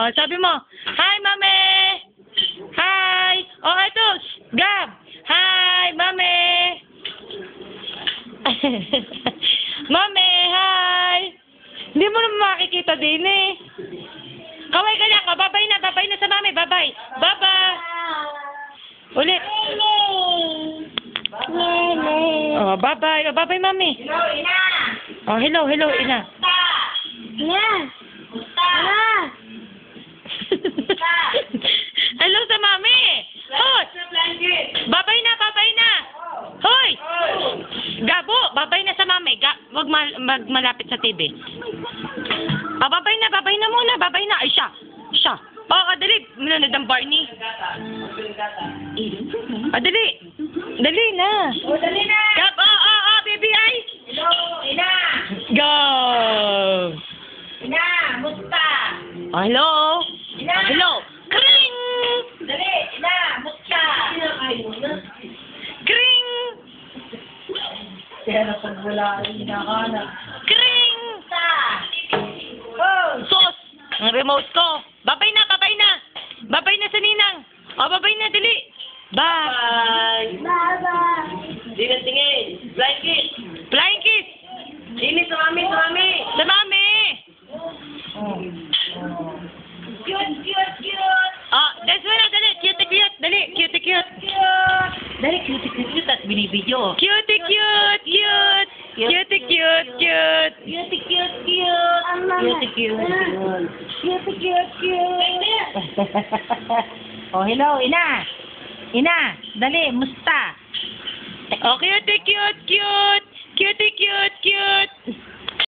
Oh, sabi mo, hi, mami! Hi! Oh, ito, Gab! Hi, mami! Mami, hi! Hindi mo naman makikita din eh. Kaway ka lang, babay na sa mami, babay. Babay! Ulit. Oh, babay. Oh, babay, mami. Hello, Ina! Oh, hello, ina. Ina! Ina! Hello sa mami. Hoy! Babay na. Hoy! Gabo, babay na sa mami. Wag malapit sa TV. Ah, babay na muna. Babay na. Ay, siya. Oh, dali. Nanonood ang Barney. Ah, dali. Dali na. Oh, dali na! Gab, baby, ay. Hello, Ina! Go! Ina, musta? Oh, hello? Ina! Oh, hello? Kring! Dali, Ina, musta? Kring! Kaya na pag wala, Ina ka na. Kring! Musta? Oh! Sos! Ang remote ko. Babay na. Babay na sa ninang. Oh, babay na, dali. Bye. Baba! Di na tingin. Flying kiss. Flying kiss. Ini sa mami. Sa mami. Cute! Oh, that's one. Dali. Cute. Dali. Cute. Dali, cute at binibidyo. Cute. Oh, hello, Ina! Ina, dali, musta? Oh, cute.